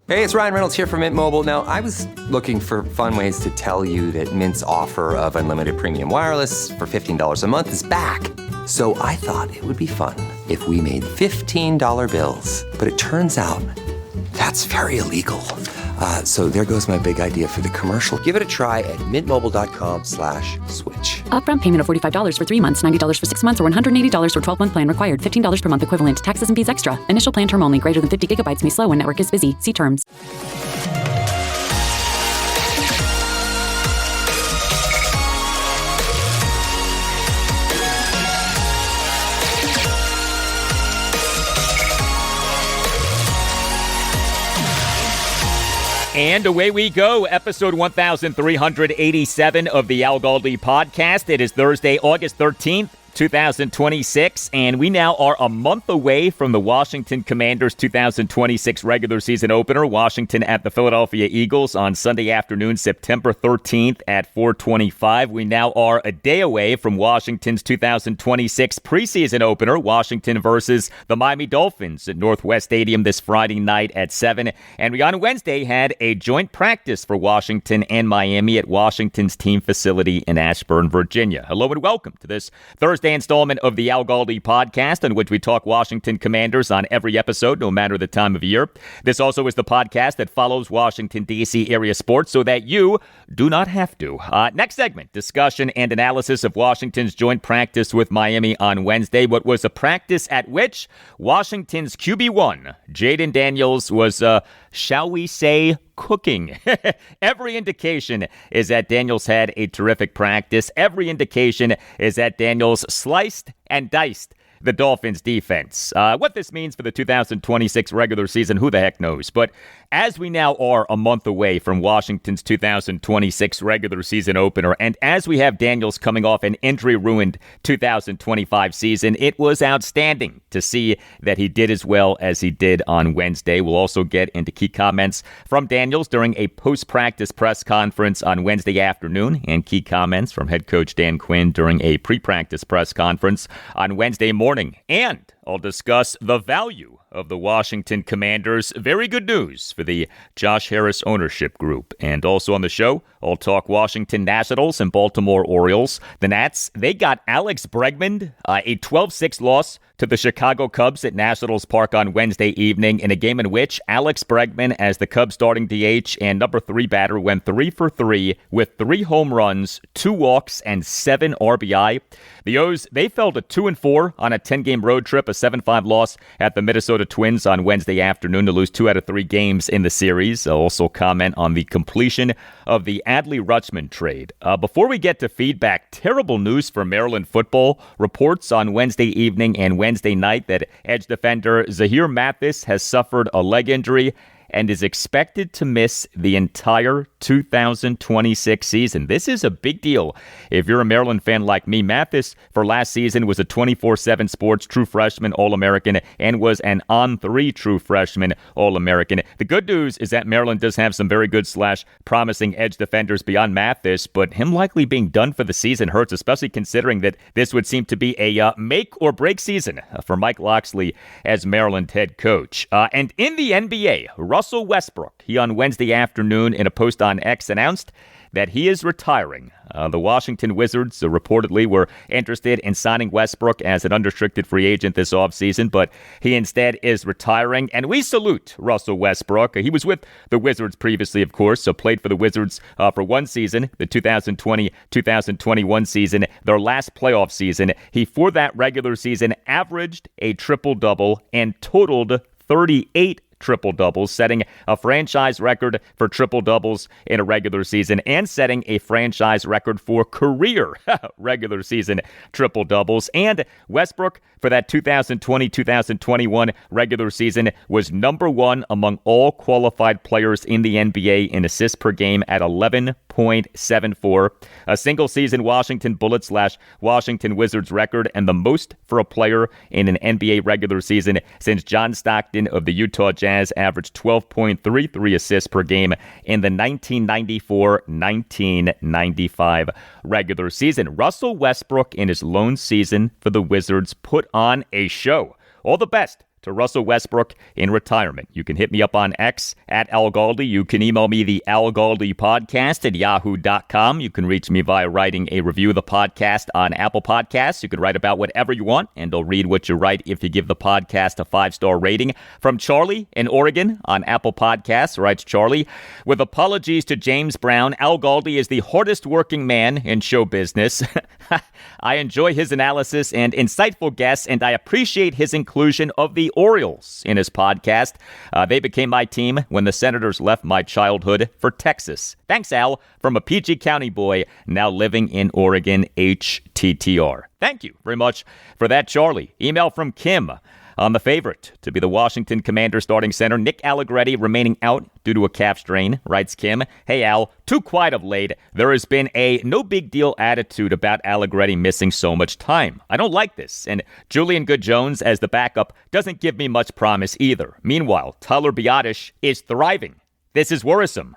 Hey, it's Ryan Reynolds here from Mint Mobile. Now, I was looking for fun ways to tell you that Mint's offer of unlimited premium wireless for $15 a month is back. So I thought it would be fun if we made $15 bills. But it turns out that's very illegal. So there goes my big idea for the commercial. Give it a try at mintmobile.com/switch. Upfront payment of $45 for 3 months, $90 for 6 months, or $180 for 12-month plan required. $15 per month equivalent. Taxes and fees extra. Initial plan term only. Greater than 50 gigabytes may slow when network is busy. See terms. And away we go, episode 1387 of the Al Galdi podcast. It is Thursday, August 13th, 2026, and we now are a month away from the Washington Commanders' 2026 regular season opener. Washington at the Philadelphia Eagles on Sunday afternoon, September 13th at 4:25. We now are a day away from Washington's 2026 preseason opener, Washington versus the Miami Dolphins at Northwest Stadium this Friday night at 7. And we on Wednesday had a joint practice for Washington and Miami at Washington's team facility in Ashburn, Virginia. Hello and welcome to this Thursday installment of the Al Galdi podcast, in which we talk Washington Commanders on every episode, no matter the time of year. This also is the podcast that follows Washington, D.C. area sports so that you do not have to. Next segment, discussion and analysis of Washington's joint practice with Miami on Wednesday. What was a practice at which Washington's QB1, Jayden Daniels, was, shall we say, cooking. Every indication is that Daniels had a terrific practice. Every indication is that Daniels sliced and diced the Dolphins defense. What this means for the 2026 regular season, who the heck knows? But as we now are a month away from Washington's 2026 regular season opener, and as we have Daniels coming off an injury-ruined 2025 season, it was outstanding to see that he did as well as he did on Wednesday. We'll also get into key comments from Daniels during a post-practice press conference on Wednesday afternoon, and key comments from head coach Dan Quinn during a pre-practice press conference on Wednesday morning. And I'll discuss the value of the Washington Commanders. Very good news for the Josh Harris ownership group. And also on the show, I'll talk Washington Nationals and Baltimore Orioles. The Nats, they got Alex Bregman, a 12-6 loss to the Chicago Cubs at Nationals Park on Wednesday evening in a game in which Alex Bregman, as the Cubs starting DH and number 3 batter, went 3 for 3 with 3 home runs, 2 walks, and 7 RBI. The O's, they fell to 2-4 on a 10-game road trip, a 7-5 loss at the Minnesota Twins on Wednesday afternoon to lose 2 out of 3 games in the series. I'll also comment on the completion of the Adley Rutschman trade. Before we get to feedback, terrible news for Maryland football. Reports on Wednesday evening and Wednesday night that edge defender Zahir Mathis has suffered a leg injury and is expected to miss the entire 2026 season. This is a big deal if you're a Maryland fan like me. Mathis, for last season, was a 24/7 Sports True Freshman All-American and was an On-3 True Freshman All-American. The good news is that Maryland does have some very good / promising edge defenders beyond Mathis, but him likely being done for the season hurts, especially considering that this would seem to be a make-or-break season for Mike Locksley as Maryland head coach. And in the NBA, Russell Westbrook, he on Wednesday afternoon in a post on X announced that he is retiring. The Washington Wizards reportedly were interested in signing Westbrook as an unrestricted free agent this offseason, but he instead is retiring. And we salute Russell Westbrook. He was with the Wizards previously, of course, so played for the Wizards for one season, the 2020-2021 season, their last playoff season. He, for that regular season, averaged a triple-double and totaled 38 triple-doubles, setting a franchise record for triple-doubles in a regular season and setting a franchise record for career regular season triple-doubles. And Westbrook, for that 2020-2021 regular season, was number 1 among all qualified players in the NBA in assists per game at 11.74. A single-season Washington Bullets / Washington Wizards record, and the most for a player in an NBA regular season since John Stockton of the Utah Jazz averaged 12.33 assists per game in the 1994-1995 regular season. Russell Westbrook, in his lone season for the Wizards, put on a show. All the best to Russell Westbrook in retirement. You can hit me up on X at Al Galdi. You can email me the Al Galdi podcast at yahoo.com. You can reach me via writing a review of the podcast on Apple Podcasts. You can write about whatever you want, and I'll read what you write if you give the podcast a 5-star rating. From Charlie in Oregon on Apple Podcasts, writes Charlie, with apologies to James Brown, Al Galdi is the hardest working man in show business. I enjoy his analysis and insightful guests, and I appreciate his inclusion of the Orioles in his podcast. They became my team when the Senators left my childhood for Texas. Thanks, Al, from a PG County boy now living in Oregon, HTTR. Thank you very much for that, Charlie. Email from Kim. On the favorite to be the Washington Commanders starting center, Nick Allegretti, remaining out due to a calf strain, writes Kim. Hey, Al, too quiet of late. There has been a no-big-deal attitude about Allegretti missing so much time. I don't like this, and Julian Good-Jones as the backup doesn't give me much promise either. Meanwhile, Tyler Biadasz is thriving. This is worrisome.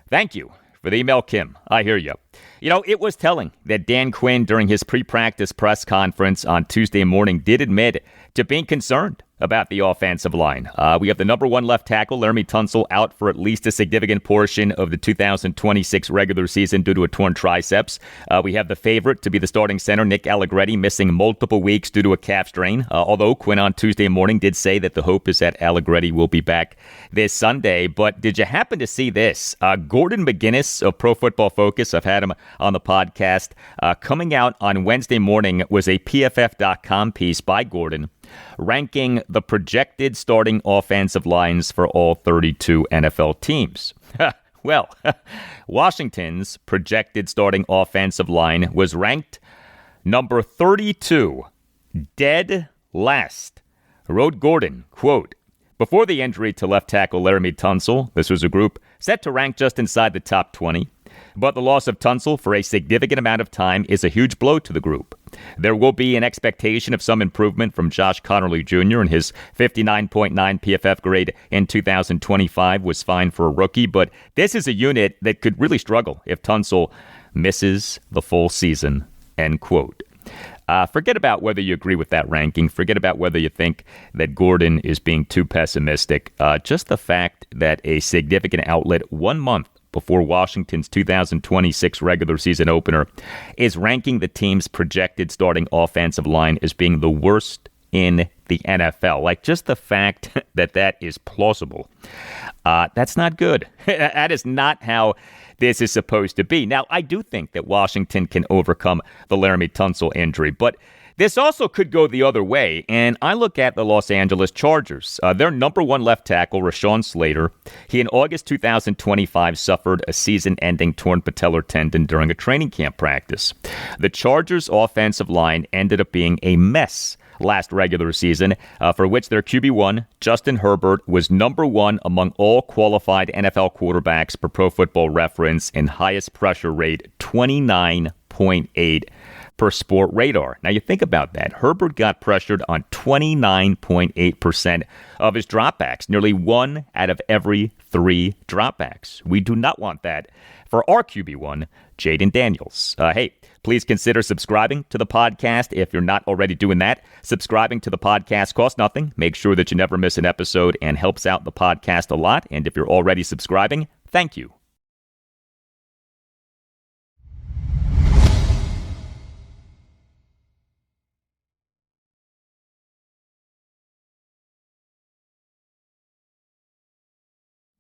Thank you for the email, Kim. I hear you. You know, it was telling that Dan Quinn, during his pre-practice press conference on Tuesday morning, did admit to being concerned about the offensive line. We have the number one left tackle, Laremy Tunsil, out for at least a significant portion of the 2026 regular season due to a torn triceps. We have the favorite to be the starting center, Nick Allegretti, missing multiple weeks due to a calf strain, although Quinn on Tuesday morning did say that the hope is that Allegretti will be back this Sunday. But did you happen to see this? Gordon McGuinness of Pro Football Focus, I've had him on the podcast, coming out on Wednesday morning was a PFF.com piece by Gordon ranking the projected starting offensive lines for all 32 NFL teams. Well, Washington's projected starting offensive line was ranked number 32, dead last. Wrote Gordon, quote, before the injury to left tackle Laremy Tunsil, this was a group set to rank just inside the top 20. But the loss of Tunsil for a significant amount of time is a huge blow to the group. There will be an expectation of some improvement from Josh Connerly Jr. and his 59.9 PFF grade in 2025 was fine for a rookie, but this is a unit that could really struggle if Tunsil misses the full season, end quote. Forget about whether you agree with that ranking. Forget about whether you think that Gordon is being too pessimistic. Just the fact that a significant outlet 1 month before Washington's 2026 regular season opener is ranking the team's projected starting offensive line as being the worst in the NFL. Like, just the fact that that is plausible, that's not good. That is not how this is supposed to be. Now, I do think that Washington can overcome the Laremy Tunsil injury, but this also could go the other way, and I look at the Los Angeles Chargers. Their number one left tackle, Rashawn Slater, he in August 2025 suffered a season-ending torn patellar tendon during a training camp practice. The Chargers' offensive line ended up being a mess last regular season, for which their QB1, Justin Herbert, was number one among all qualified NFL quarterbacks per Pro Football Reference and highest pressure rate, 29.8 per Sport Radar. Now, you think about that. Herbert got pressured on 29.8% of his dropbacks, nearly 1 out of every 3 dropbacks. We do not want that for our QB1, Jayden Daniels. Hey, please consider subscribing to the podcast if you're not already doing that. Subscribing to the podcast costs nothing. Make sure that you never miss an episode and helps out the podcast a lot. And if you're already subscribing, thank you.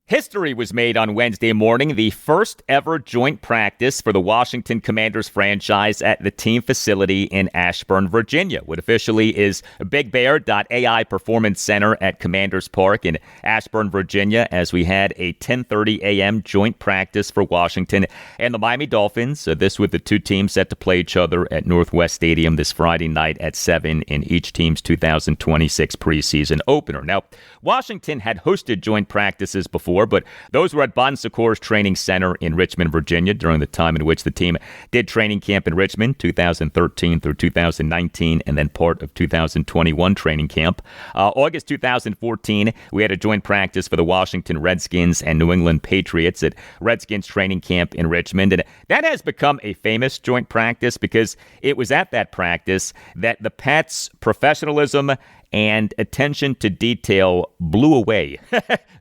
History was made on Wednesday morning, the first ever joint practice for the Washington Commanders franchise at the team facility in Ashburn, Virginia, what officially is Big Bear.ai Performance Center at Commanders Park in Ashburn, Virginia, as we had a 10:30 a.m. joint practice for Washington and the Miami Dolphins. This with the two teams set to play each other at Northwest Stadium this Friday night at 7 in each team's 2026 preseason opener. Now, Washington had hosted joint practices before, but those were at Bon Secours Training Center in Richmond, Virginia, during the time in which the team did training camp in Richmond, 2013 through 2019, and then part of 2021 training camp. August 2014, we had a joint practice for the Washington Redskins and New England Patriots at Redskins training camp in Richmond, and that has become a famous joint practice because it was at that practice that the Pats' professionalism and attention to detail blew away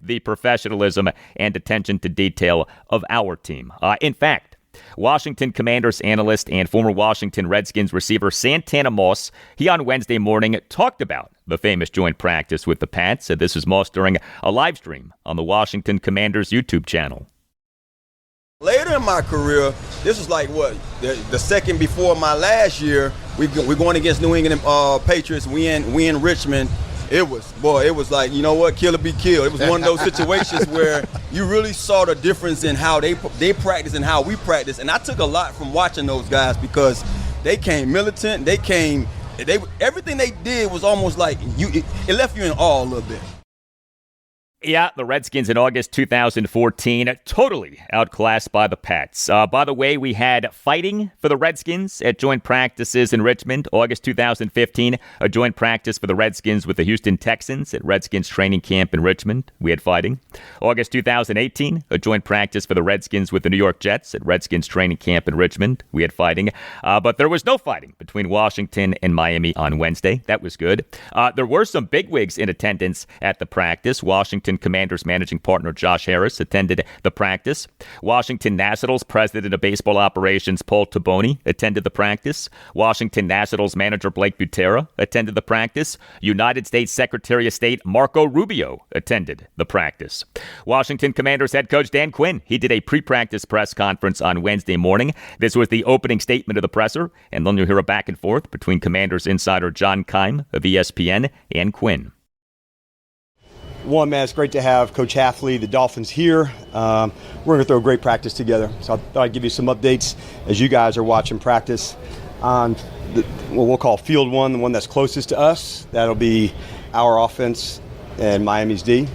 the professionalism and attention to detail of our team. In fact, Washington Commanders analyst and former Washington Redskins receiver Santana Moss, he on Wednesday morning talked about the famous joint practice with the Pats. This is Moss during a live stream on the Washington Commanders YouTube channel. Later in my career, this was like the second before my last year. We're going against New England Patriots. We in Richmond. It was like, you know what, kill or be killed. It was one of those situations where you really saw the difference in how they practice and how we practice. And I took a lot from watching those guys because they came militant. Everything they did was almost like it left you in awe a little bit. Yeah, the Redskins in August 2014, totally outclassed by the Pats. By the way, we had fighting for the Redskins at joint practices in Richmond. August 2015, a joint practice for the Redskins with the Houston Texans at Redskins training camp in Richmond. We had fighting. August 2018, a joint practice for the Redskins with the New York Jets at Redskins training camp in Richmond. We had fighting. But there was no fighting between Washington and Miami on Wednesday. That was good. There were some bigwigs in attendance at the practice. Washington Commanders managing partner Josh Harris attended the practice. Washington Nationals president of baseball operations Paul Taboni attended the practice. Washington Nationals manager Blake Butera attended the practice. United States Secretary of State Marco Rubio attended the practice. Washington Commanders head coach Dan Quinn, he did a pre-practice press conference on Wednesday morning. This was the opening statement of the presser, and then you'll hear a back and forth between Commanders insider John Keim of ESPN and Quinn. One, man, it's great to have Coach Adley, the Dolphins here. We're going to throw a great practice together. So I thought I'd give you some updates as you guys are watching practice on what we'll call Field 1, the one that's closest to us. That'll be our offense and Miami's D.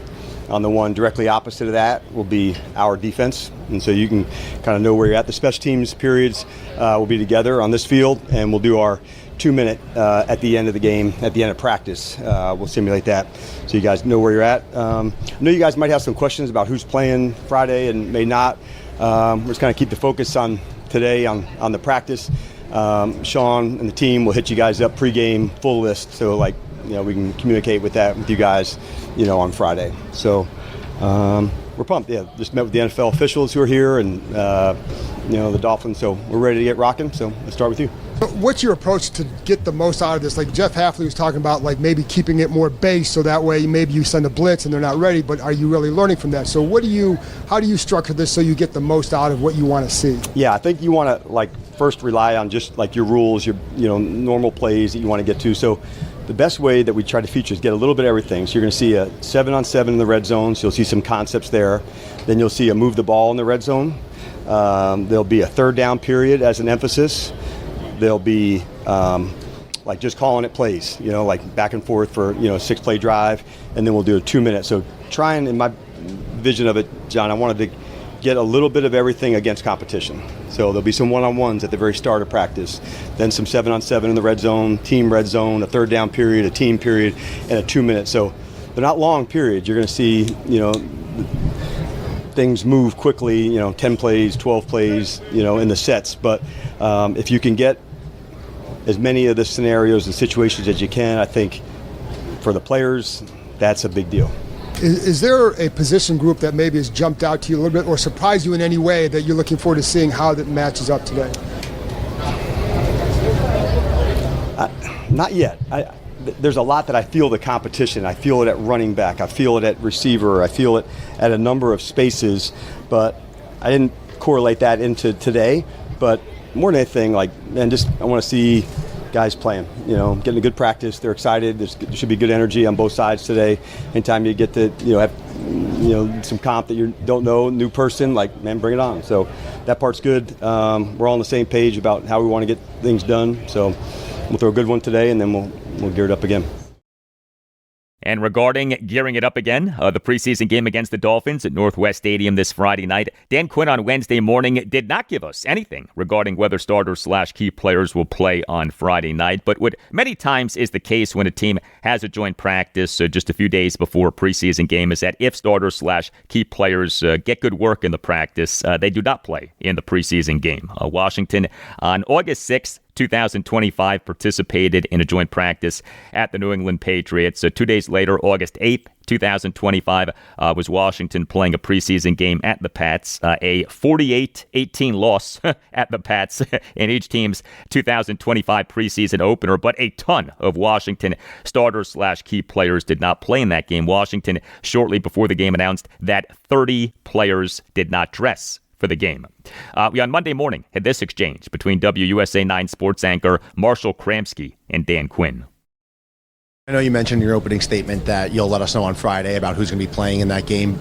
On the one directly opposite of that will be our defense. And so you can kind of know where you're at. The special teams periods will be together on this field, and we'll do our 2-minute at the end of the game, at the end of practice. We'll simulate that so you guys know where you're at. I know you guys might have some questions about who's playing Friday and may not. We're just going to keep the focus on today on the practice. Sean and the team will hit you guys up pregame full list, so we can communicate with you guys, on Friday. So we're pumped. Yeah, just met with the NFL officials who are here and the Dolphins. So we're ready to get rocking. So let's start with you. What's your approach to get the most out of this? Like Jeff Hafley was talking about, maybe keeping it more base, so that way maybe you send a blitz and they're not ready. But are you really learning from that? So how do you structure this so you get the most out of what you want to see? Yeah, I think you want to first rely on just your rules, your normal plays that you want to get to. So the best way that we try to feature is get a little bit of everything. So you're going to see a 7-on-7 in the red zone. So you'll see some concepts there. Then you'll see a move the ball in the red zone. There'll be a third down period as an emphasis. There'll be just calling it plays, back and forth for, a 6-play drive, and then we'll do a 2-minute. So trying, in my vision of it, John, I wanted to get a little bit of everything against competition. So there'll be some one-on-ones at the very start of practice, then some 7-on-7 in the red zone, team red zone, a third down period, a team period, and a 2-minute. So they're not long periods. You're going to see, things move quickly, 10 plays, 12 plays, in the sets. But if you can get as many of the scenarios and situations as you can, I think for the players, that's a big deal. Is there a position group that maybe has jumped out to you a little bit or surprised you in any way that you're looking forward to seeing how that matches up today? Not yet. There's a lot that I feel the competition. I feel it at running back. I feel it at receiver. I feel it at a number of spaces. But I didn't correlate that into today. But more than anything, I want to see guys playing, getting a good practice. They're excited. There should be good energy on both sides today. Anytime you get to, have, some comp that you don't know, new person, man, bring it on. So that part's good. We're all on the same page about how we want to get things done. So we'll throw a good one today, and then we'll gear it up again. And regarding gearing it up again, the preseason game against the Dolphins at Northwest Stadium this Friday night, Dan Quinn on Wednesday morning did not give us anything regarding whether starters/key players will play on Friday night. But what many times is the case when a team has a joint practice just a few days before a preseason game is that if starters/key players get good work in the practice, they do not play in the preseason game. Washington on August 6th 2025 participated in a joint practice at the New England Patriots. So 2 days later, August 8th, 2025, was Washington playing a preseason game at the Pats, a 48-18 loss at the Pats in each team's 2025 preseason opener, but a ton of Washington starters/key players did not play in that game. Washington, shortly before the game, announced that 30 players did not dress for the game. We on Monday morning had this exchange between WUSA 9 sports anchor Marshall Kramsky and Dan Quinn. I know you mentioned in your opening statement that you'll let us know on Friday about who's going to be playing in that game.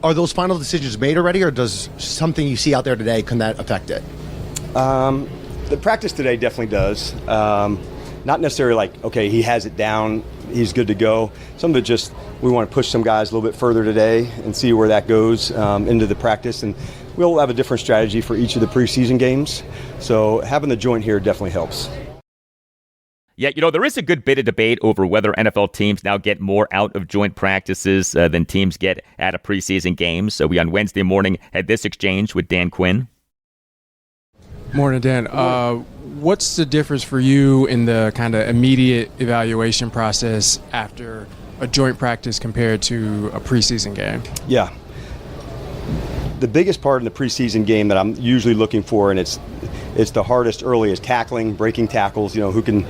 Are those final decisions made already, or does something you see out there today, can that affect it? The practice today definitely does. Not necessarily like, okay, he has it down, he's good to go. Some of it just, we want to push some guys a little bit further today and see where that goes into the practice. And we'll have a different strategy for each of the preseason games. So having the joint here definitely helps. Yeah, there is a good bit of debate over whether NFL teams now get more out of joint practices than teams get at a preseason game. So we on Wednesday morning had this exchange with Dan Quinn. Morning, Dan. What's the difference for you in the kind of immediate evaluation process after a joint practice compared to a preseason game? Yeah. The biggest part in the preseason game that I'm usually looking for, and it's the hardest early, is tackling, breaking tackles, who can,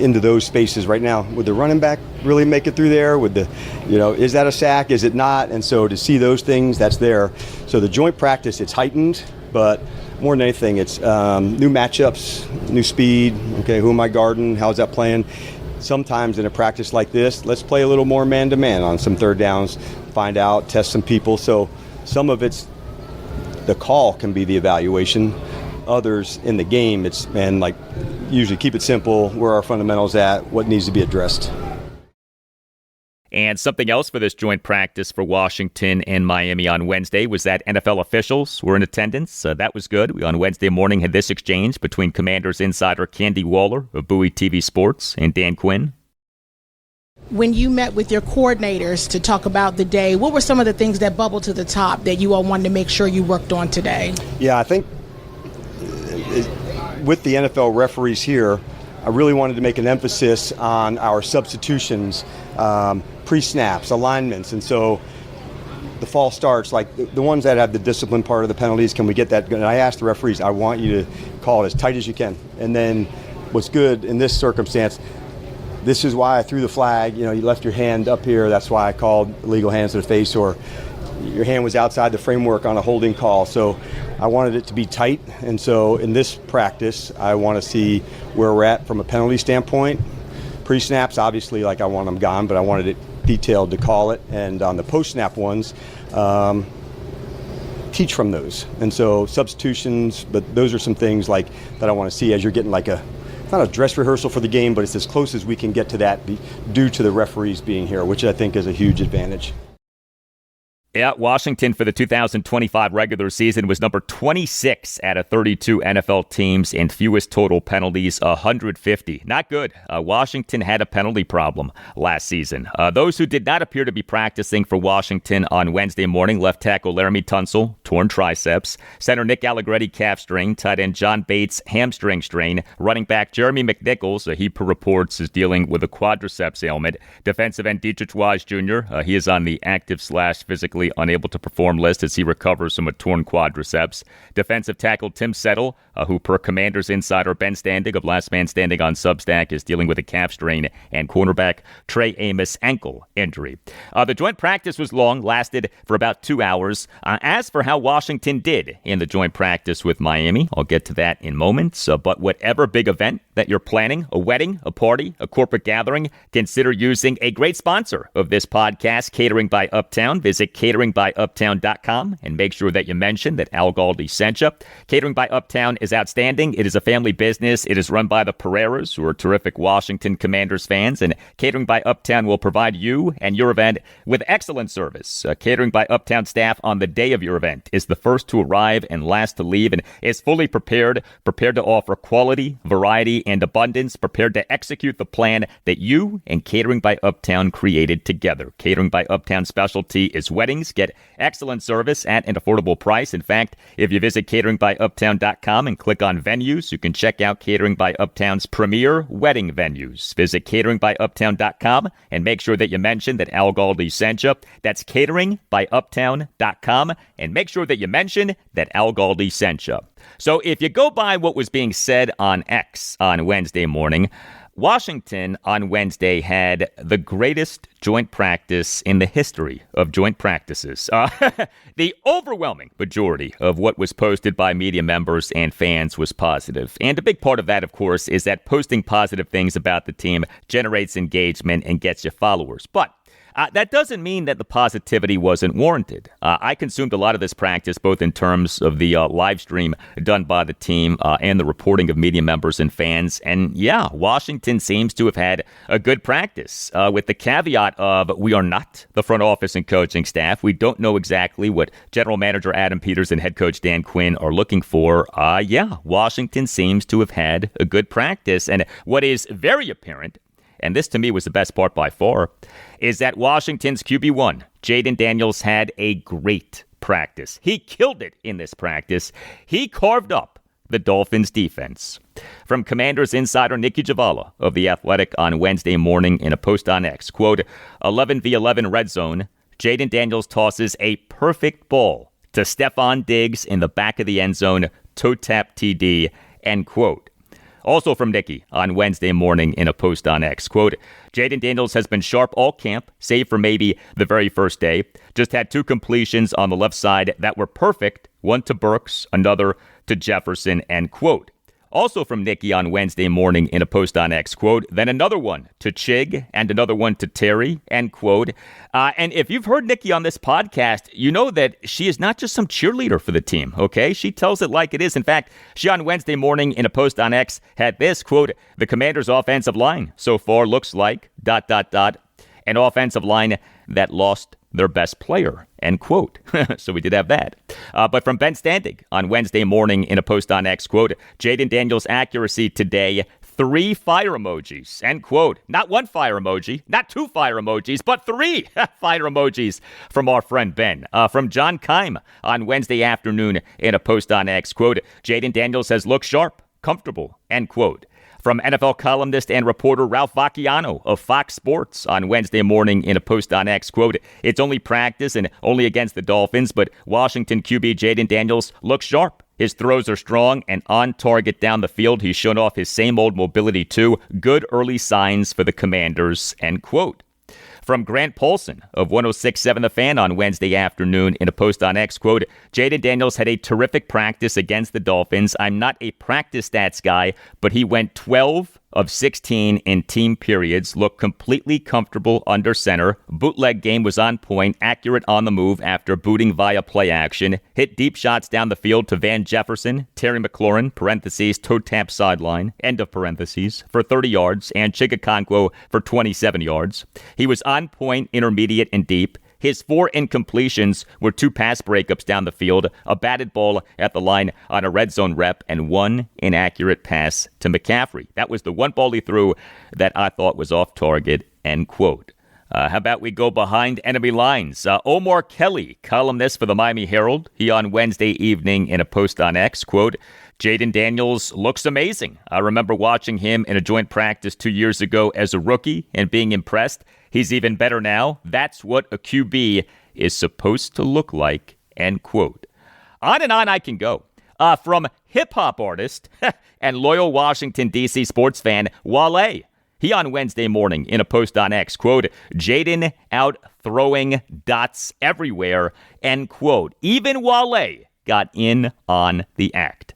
into those spaces right now. Would the running back really make it through there? Would is that a sack? Is it not? And so to see those things, that's there. So the joint practice, it's heightened, but more than anything, it's new matchups, new speed. Okay, who am I guarding? How's that playing? Sometimes in a practice like this, let's play a little more man-to-man on some third downs, find out, test some people. So some of it's, the call can be the evaluation. Others in the game, it's, usually keep it simple, where our fundamentals at, what needs to be addressed. And something else for this joint practice for Washington and Miami on Wednesday was that NFL officials were in attendance. That was good. We on Wednesday morning had this exchange between Commanders insider Candy Waller of Bowie TV Sports and Dan Quinn. When you met with your coordinators to talk about the day, what were some of the things that bubbled to the top that you all wanted to make sure you worked on today? Yeah, I think with the NFL referees here, I really wanted to make an emphasis on our substitutions, pre-snaps, alignments, and so the false starts, like the ones that have the discipline part of the penalties, can we get that? And I asked the referees, I want you to call it as tight as you can. And then what's good in this circumstance, this is why I threw the flag, you left your hand up here, that's why I called illegal hands to the face, or your hand was outside the framework on a holding call. So I wanted it to be tight, and so in this practice, I want to see where we're at from a penalty standpoint. Pre-snaps, obviously, I want them gone, but I wanted it detailed to call it. And on the post-snap ones, teach from those. And so substitutions, but those are some things that I want to see as you're getting not a dress rehearsal for the game, but it's as close as we can get to that due to the referees being here, which I think is a huge advantage. Yeah, Washington for the 2025 regular season was number 26 out of 32 NFL teams in fewest total penalties, 150. Not good. Washington had a penalty problem last season. Those who did not appear to be practicing for Washington on Wednesday morning: left tackle Laramie Tunsil, torn triceps; center Nick Allegretti, calf strain; tight end John Bates, hamstring strain; running back Jeremy McNichols, he per reports is dealing with a quadriceps ailment; defensive end Dietrich Wise Jr., he is on the active/physically unable to perform list as he recovers from a torn quadriceps; defensive tackle Tim Settle, who per Commanders insider Ben Standig of Last Man Standing on Substack is dealing with a calf strain; and cornerback Trey Amos ankle injury. The joint practice was long, lasted for about 2 hours. As for how Washington did in the joint practice with Miami, I'll get to that in moments. But whatever big event that you're planning, a wedding, a party, a corporate gathering, consider using a great sponsor of this podcast, Catering by Uptown. Visit cateringbyuptown.com and make sure that you mention that Al Galdi sent you. Catering by Uptown is outstanding. It is a family business. It is run by the Pereiras, who are terrific Washington Commanders fans, and Catering by Uptown will provide you and your event with excellent service. Catering by Uptown staff on the day of your event is the first to arrive and last to leave, and is fully prepared to offer quality, variety, and abundance, prepared to execute the plan that you and Catering by Uptown created together. Catering by Uptown specialty is weddings. Get excellent service at an affordable price. In fact, if you visit cateringbyuptown.com and click on venues, you can check out Catering by Uptown's premier wedding venues. Visit cateringbyuptown.com and make sure that you mention that Al Galdi sent you. That's cateringbyuptown.com and make sure that you mention that Al Galdi sent you. So if you go by what was being said on X on Wednesday morning, Washington on Wednesday had the greatest joint practice in the history of joint practices. The overwhelming majority of what was posted by media members and fans was positive. And a big part of that, of course, is that posting positive things about the team generates engagement and gets you followers. But that doesn't mean that the positivity wasn't warranted. I consumed a lot of this practice, both in terms of the live stream done by the team and the reporting of media members and fans. And yeah, Washington seems to have had a good practice, with the caveat of we are not the front office and coaching staff. We don't know exactly what general manager Adam Peters and head coach Dan Quinn are looking for. Yeah, Washington seems to have had a good practice. And what is very apparent, and this to me was the best part by far, is that Washington's QB1, Jayden Daniels, had a great practice. He killed it in this practice. He carved up the Dolphins defense. From Commanders insider Nikki Javala of The Athletic on Wednesday morning in a post on X, quote, 11v11 red zone, Jayden Daniels tosses a perfect ball to Stephon Diggs in the back of the end zone, toe tap TD, end quote. Also from Nikki on Wednesday morning in a post on X, quote, Jayden Daniels has been sharp all camp, save for maybe the very first day. Just had 2 completions on the left side that were perfect, one to Burks, another to Jefferson, end quote. Also from Nikki on Wednesday morning in a post on X, quote, then another one to Chig and another one to Terry, end quote. And if you've heard Nikki on this podcast, you know that she is not just some cheerleader for the team, okay? She tells it like it is. In fact, she on Wednesday morning in a post on X had this, quote, the Commanders' offensive line so far looks like, ... an offensive line that lost their best player, end quote. So we did have that. But from Ben Standig on Wednesday morning in a post on X, quote, Jayden Daniels' accuracy today, 3 fire emojis, end quote. Not 1 fire emoji, not 2 fire emojis, but 3 fire emojis from our friend Ben. From John Keim on Wednesday afternoon in a post on X, quote, Jayden Daniels has looked sharp, comfortable, end quote. From NFL columnist and reporter Ralph Vacchiano of Fox Sports on Wednesday morning in a post on X, quote, it's only practice and only against the Dolphins, but Washington QB Jayden Daniels looks sharp. His throws are strong and on target down the field. He's shown off his same old mobility too. Good early signs for the Commanders, end quote. From Grant Paulson of 106.7 The Fan on Wednesday afternoon in a post on X, quote, Jayden Daniels had a terrific practice against the Dolphins. I'm not a practice stats guy, but he went 12 of 16 in team periods, looked completely comfortable under center. Bootleg game was on point, accurate on the move after booting via play action. Hit deep shots down the field to Van Jefferson, Terry McLaurin, parentheses, toe tap sideline, end of parentheses, for 30 yards, and Chigakonkwo for 27 yards. He was on point, intermediate, and deep. His 4 incompletions were 2 pass breakups down the field, a batted ball at the line on a red zone rep, and 1 inaccurate pass to McCaffrey. That was the one ball he threw that I thought was off target, end quote. How about we go behind enemy lines? Omar Kelly, columnist for the Miami Herald, he on Wednesday evening in a post on X, quote, Jayden Daniels looks amazing. I remember watching him in a joint practice 2 years ago as a rookie and being impressed. He's even better now. That's what a QB is supposed to look like, end quote. On and on I can go. From hip-hop artist and loyal Washington, D.C. sports fan Wale. He on Wednesday morning in a post on X, quote, Jayden out throwing dots everywhere, end quote. Even Wale got in on the act.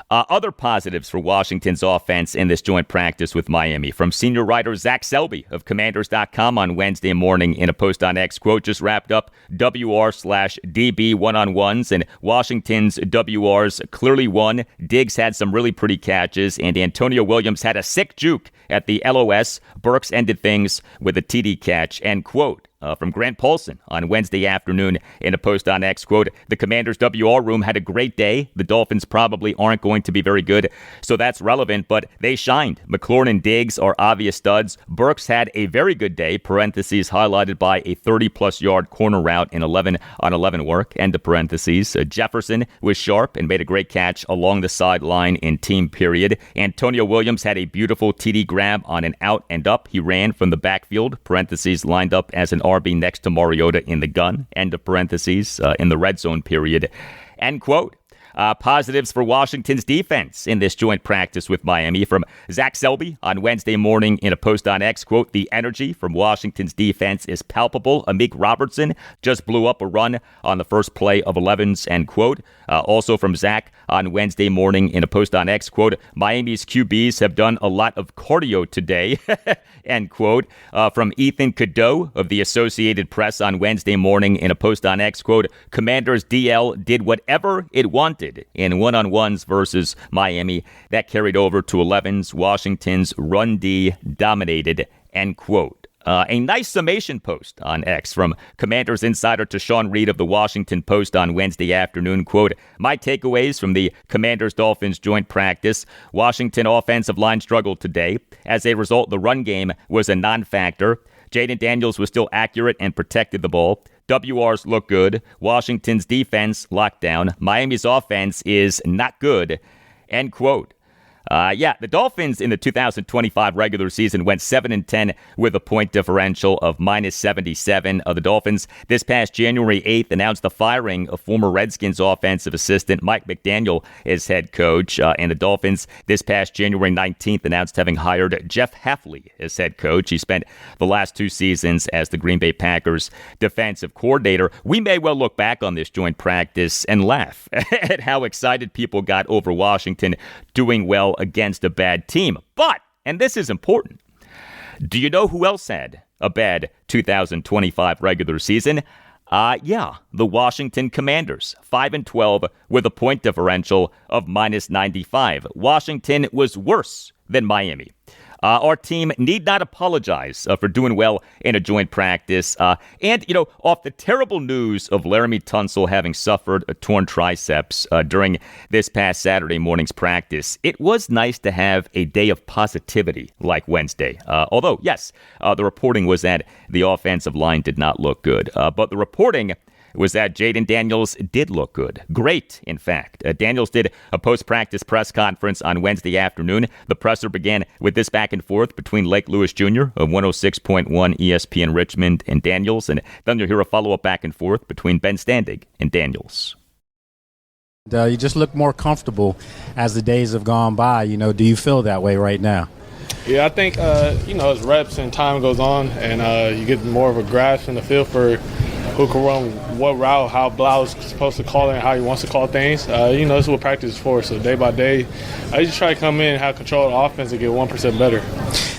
Other positives for Washington's offense in this joint practice with Miami. From senior writer Zach Selby of Commanders.com on Wednesday morning in a post on X, quote, just wrapped up WR/DB one-on-ones, and Washington's WRs clearly won. Diggs had some really pretty catches, and Antonio Williams had a sick juke at the LOS. Burks ended things with a TD catch, end quote. from Grant Paulson on Wednesday afternoon in a post on X. Quote, the Commanders' WR room had a great day. The Dolphins probably aren't going to be very good, so that's relevant, but they shined. McLaurin and Diggs are obvious studs. Burks had a very good day, parentheses, highlighted by a 30-plus yard corner route in 11-on-11 work, end of parentheses. Jefferson was sharp and made a great catch along the sideline in team period. Antonio Williams had a beautiful TD grab on an out and up. He ran from the backfield, parentheses, lined up as an RB next to Mariota in the gun, end of parentheses, in the red zone period, end quote. Positives for Washington's defense in this joint practice with Miami from Zach Selby on Wednesday morning in a post on X. Quote, the energy from Washington's defense is palpable. Amik Robertson just blew up a run on the first play of 11s, end quote. Also from Zach on Wednesday morning in a post on X. Quote, Miami's QBs have done a lot of cardio today, end quote. From Ethan Cadeau of the Associated Press on Wednesday morning in a post on X. Quote, Commanders DL did whatever it wanted in one-on-ones versus Miami. That carried over to 11s. Washington's run D dominated, end quote. A nice summation post on X from Commanders insider Tashawn Reed of the Washington Post on Wednesday afternoon. Quote, my takeaways from the Commanders-Dolphins joint practice. Washington offensive line struggled today. As a result, the run game was a non-factor. Jayden Daniels was still accurate and protected the ball. WRs look good. Washington's defense locked down. Miami's offense is not good, end quote. The Dolphins in the 2025 regular season went 7-10 with a point differential of -77. The Dolphins this past January 8th announced the firing of former Redskins offensive assistant Mike McDaniel as head coach. And the Dolphins this past January 19th announced having hired Jeff Hafley as head coach. He spent the last 2 seasons as the Green Bay Packers defensive coordinator. We may well look back on this joint practice and laugh at how excited people got over Washington doing well against a bad team. But, and this is important, do you know who else had a bad 2025 regular season? The Washington Commanders, 5-12 with a point differential of -95. Washington was worse than Miami. Our team need not apologize for doing well in a joint practice. And off the terrible news of Laramie Tunsil having suffered a torn triceps during this past Saturday morning's practice, it was nice to have a day of positivity like Wednesday. Although, yes, the reporting was that the offensive line did not look good. But the reporting was that Jayden Daniels did look good. Great, in fact. Daniels did a post-practice press conference on Wednesday afternoon. The presser began with this back and forth between Lake Lewis Jr. of 106.1 ESPN Richmond and Daniels, and then you'll hear a follow-up back and forth between Ben Standig and Daniels. You just look more comfortable as the days have gone by. Do you feel that way right now? Yeah, I think, as reps and time goes on and you get more of a grasp and a feel for who can run what route, how Blau's supposed to call it, and how he wants to call things. This is what practice is for. So day by day, I just try to come in and have control of the offense and get 1% better.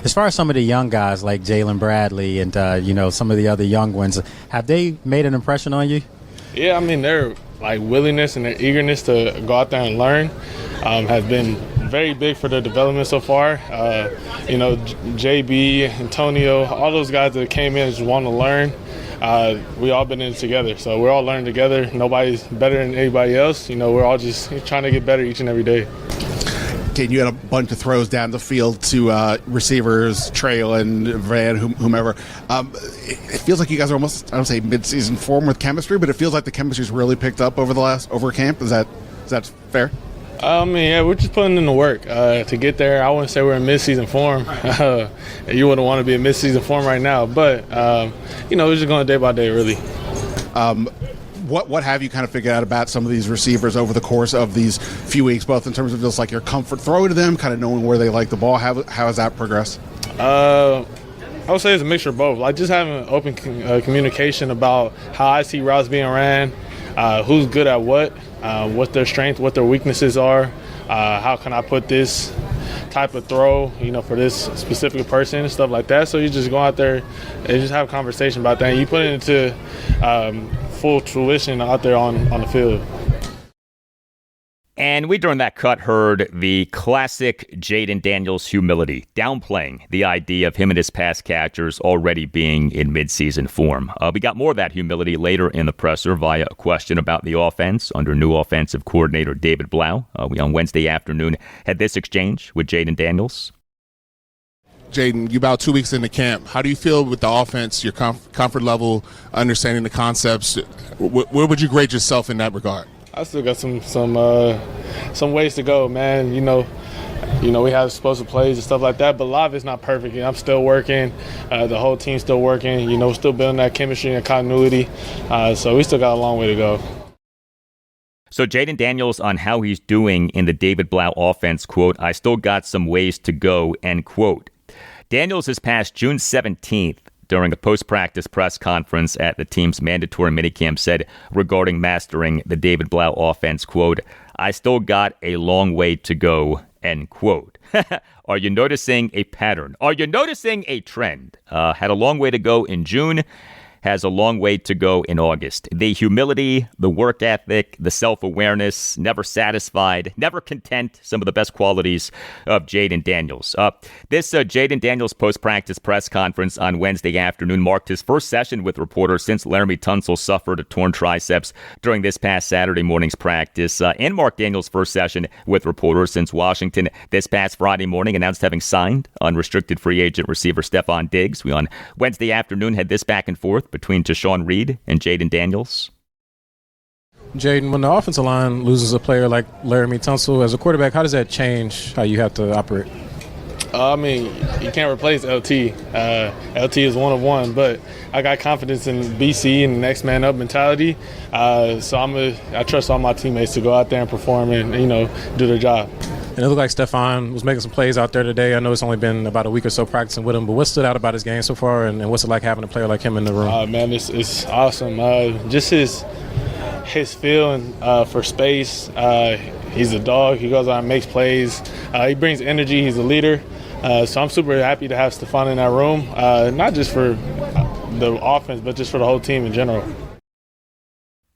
As far as some of the young guys like Jalen Bradley and, some of the other young ones, have they made an impression on you? Yeah, I mean, their willingness and their eagerness to go out there and learn has been very big for their development so far. JB, Antonio, all those guys that came in just want to learn. We all been in it together, so we're all learning together. Nobody's better than anybody else. We're all just trying to get better each and every day. You had a bunch of throws down the field to receivers, Trail and Van, whomever. It feels like you guys are almost, I don't say mid-season form with chemistry, but it feels like the chemistry's really picked up over camp. Is that fair? We're just putting in the work to get there. I wouldn't say we're in mid-season form. You wouldn't want to be in mid-season form right now, but we're just going day by day, really. What have you kind of figured out about some of these receivers over the course of these few weeks, both in terms of just like your comfort throwing to them, kind of knowing where they like the ball? How has that progressed? I would say it's a mixture of both. Like just having open communication about how I see routes being ran, who's good at what their strength, what their weaknesses are, how can I put this type of throw, for this specific person and stuff like that. So you just go out there and just have a conversation about that. And you put it into full fruition out there on the field. And we, during that cut, heard the classic Jayden Daniels humility, downplaying the idea of him and his pass catchers already being in midseason form. We got more of that humility later in the presser via a question about the offense under new offensive coordinator David Blau. We, on Wednesday afternoon, had this exchange with Jayden Daniels. Jayden, you're about 2 weeks into camp. How do you feel with the offense, your comfort level, understanding the concepts? Where would you grade yourself in that regard? I still got some ways to go, man. You know, we have explosive plays and stuff like that, but a lot of it's not perfect. I'm still working. The whole team's still working. Still building that chemistry and continuity. So we still got a long way to go. So Jayden Daniels on how he's doing in the David Blau offense, quote, "I still got some ways to go," end quote. Daniels has passed June 17th during a post-practice press conference at the team's mandatory minicamp said regarding mastering the David Blau offense, quote, "I still got a long way to go," end quote. Are you noticing a pattern? Are you noticing a trend? Had a long way to go in June, has a long way to go in August. The humility, the work ethic, the self-awareness, never satisfied, never content, some of the best qualities of Jayden Daniels. This Jayden Daniels post-practice press conference on Wednesday afternoon marked his first session with reporters since Laramie Tunsil suffered a torn triceps during this past Saturday morning's practice, and marked Daniels' first session with reporters since Washington this past Friday morning announced having signed unrestricted free agent receiver Stefon Diggs. We on Wednesday afternoon had this back and forth between Tashawn Reed and Jayden Daniels. Jayden, when the offensive line loses a player like Laramie Tunsil as a quarterback, how does that change how you have to operate? You can't replace LT. LT is one of one, but I got confidence in BC and the next man up mentality. So I trust all my teammates to go out there and perform and do their job. And it looked like Stefon was making some plays out there today. I know it's only been about a week or so practicing with him, but what stood out about his game so far, and what's it like having a player like him in the room? Man, it's awesome. Just his feeling for space. He's a dog. He goes out and makes plays. He brings energy. He's a leader. So I'm super happy to have Stefon in that room, not just for the offense, but just for the whole team in general.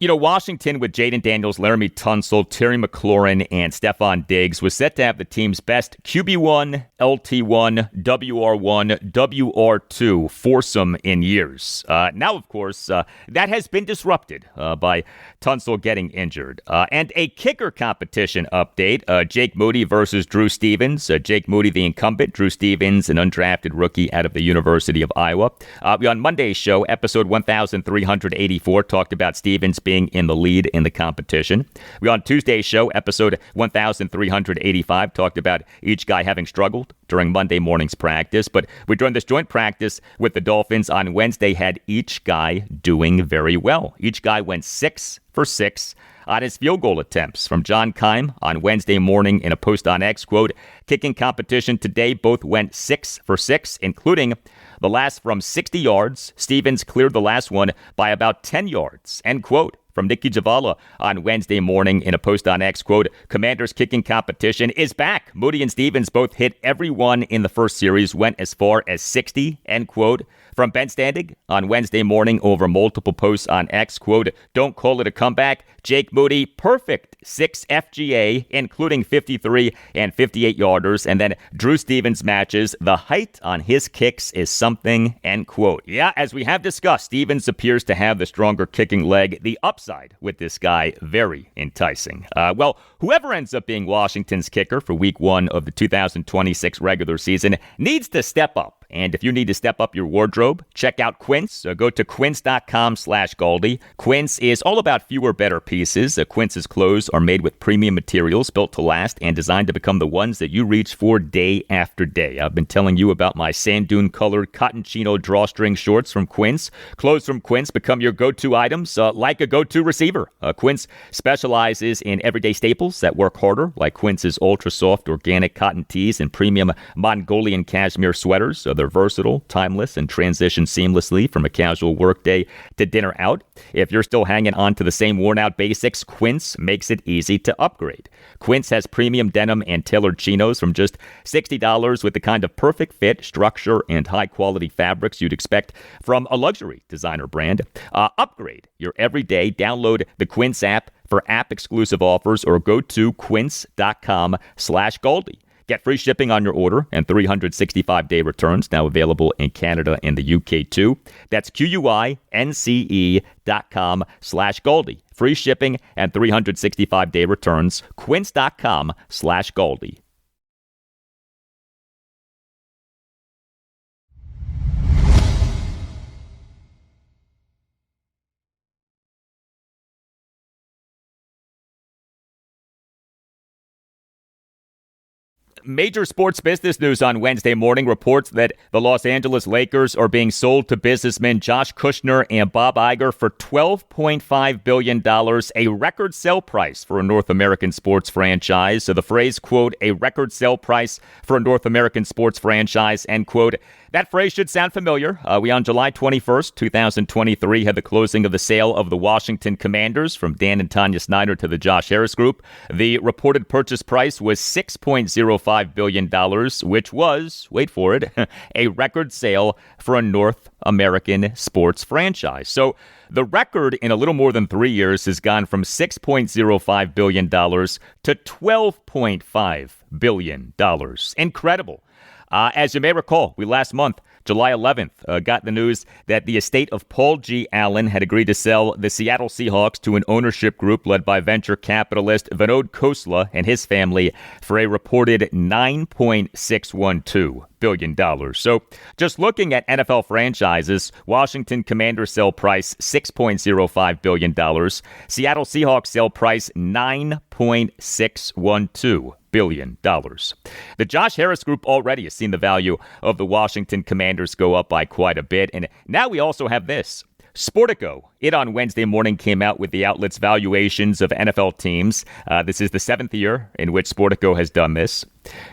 Washington with Jayden Daniels, Laramie Tunsil, Terry McLaurin, and Stefon Diggs was set to have the team's best QB1, LT1, WR1, WR2 foursome in years. Now, of course, that has been disrupted by Tunsil getting injured. And a kicker competition update, Jake Moody versus Drew Stevens. Jake Moody, the incumbent, Drew Stevens, an undrafted rookie out of the University of Iowa. We on Monday's show, episode 1384, talked about Stevens being in the lead in the competition. We on Tuesday's show, episode 1385, talked about each guy having struggled during Monday morning's practice. But we joined this joint practice with the Dolphins on Wednesday, had each guy doing very well. Each guy went 6 for 6 on his field goal attempts. From John Keim on Wednesday morning in a post on X, quote, "Kicking competition today, both went 6 for 6, including the last from 60 yards. Stevens cleared the last one by about 10 yards, end quote. From Nikki Javala on Wednesday morning in a post on X, quote, "Commanders kicking competition is back. Moody and Stevens both hit every one in the first series, went as far as 60, end quote. From Ben Standig on Wednesday morning over multiple posts on X, quote, "Don't call it a comeback. Jake Moody, perfect 6 FGA, including 53 and 58 yarders. And then Drew Stevens matches. The height on his kicks is something," end quote. Yeah, as we have discussed, Stevens appears to have the stronger kicking leg. The upside with this guy, very enticing. Well, whoever ends up being Washington's kicker for week 1 of the 2026 regular season needs to step up. And if you need to step up your wardrobe, check out Quince. Go to quince.com/Galdi. Quince is all about fewer, better pieces. Quince's clothes are made with premium materials built to last and designed to become the ones that you reach for day after day. I've been telling you about my sand dune colored cotton chino drawstring shorts from Quince. Clothes from Quince become your go-to items like a go-to receiver. Quince specializes in everyday staples that work harder, like Quince's ultra-soft organic cotton tees and premium Mongolian cashmere sweaters. They're versatile, timeless, and transition seamlessly from a casual workday to dinner out. If you're still hanging on to the same worn-out basics, Quince makes it easy to upgrade. Quince has premium denim and tailored chinos from just $60 with the kind of perfect fit, structure, and high-quality fabrics you'd expect from a luxury designer brand. Upgrade your everyday. Download the Quince app for app-exclusive offers or go to quince.com/Goldie. Get free shipping on your order and 365-day returns, now available in Canada and the UK too. That's QUINCE.com/Goldie. Free shipping and 365-day returns. Quince.com/Goldie. Major sports business news on Wednesday morning reports that the Los Angeles Lakers are being sold to businessmen Josh Kushner and Bob Iger for $12.5 billion, a record sale price for a North American sports franchise. So the phrase, quote, a record sale price for a North American sports franchise, end quote. That phrase should sound familiar. We, on July 21st, 2023, had the closing of the sale of the Washington Commanders from Dan and Tanya Snyder to the Josh Harris Group. The reported purchase price was $6.05 billion, which was, wait for it, a record sale for a North American sports franchise. So the record in a little more than 3 years has gone from $6.05 billion to $12.5 billion. Incredible. As you may recall, we last month, July 11th, got the news that the estate of Paul G. Allen had agreed to sell the Seattle Seahawks to an ownership group led by venture capitalist Vinod Khosla and his family for a reported $9.612 billion. So just looking at NFL franchises, Washington Commanders sale price $6.05 billion. Seattle Seahawks sale price $9.612 billion. The Josh Harris Group already has seen the value of the Washington Commanders go up by quite a bit. And now we also have this. Sportico, it on Wednesday morning came out with the outlet's valuations of NFL teams. This is the 7th year in which Sportico has done this.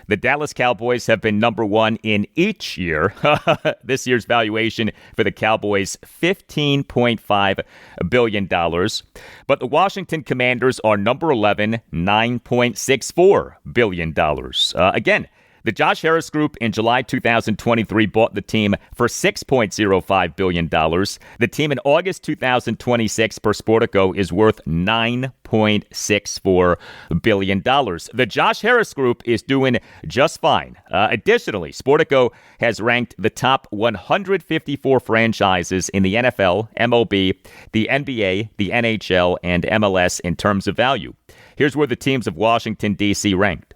The Dallas Cowboys have been number one in each year. This year's valuation for the Cowboys, $15.5 billion. But the Washington Commanders are number 11, $9.64 billion. Again, the Josh Harris Group in July 2023 bought the team for $6.05 billion. The team in August 2026 per Sportico is worth $9.64 billion. The Josh Harris Group is doing just fine. Additionally, Sportico has ranked the top 154 franchises in the NFL, MLB, the NBA, the NHL, and MLS in terms of value. Here's where the teams of Washington, D.C. ranked.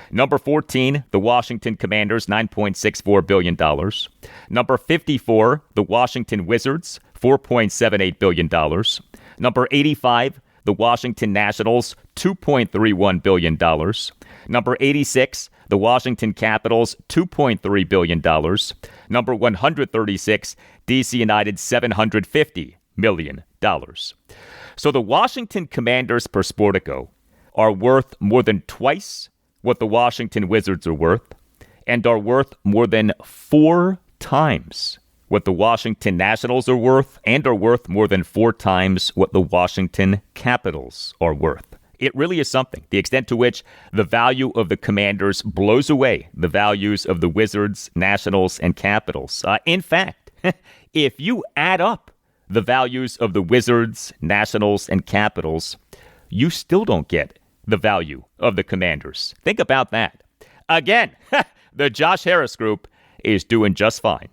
Number 14, the Washington Commanders, $9.64 billion. Number 54, the Washington Wizards, $4.78 billion. Number 85, the Washington Nationals, $2.31 billion. Number 86, the Washington Capitals, $2.3 billion. Number 136, DC United, $750 million. So the Washington Commanders per Sportico are worth more than twice what the Washington Wizards are worth, and are worth more than 4 times what the Washington Nationals are worth, and are worth more than 4 times what the Washington Capitals are worth. It really is something, the extent to which the value of the Commanders blows away the values of the Wizards, Nationals, and Capitals. In fact, if you add up the values of the Wizards, Nationals, and Capitals, you still don't get the value of the Commanders. Think about that. Again, the Josh Harris Group is doing just fine.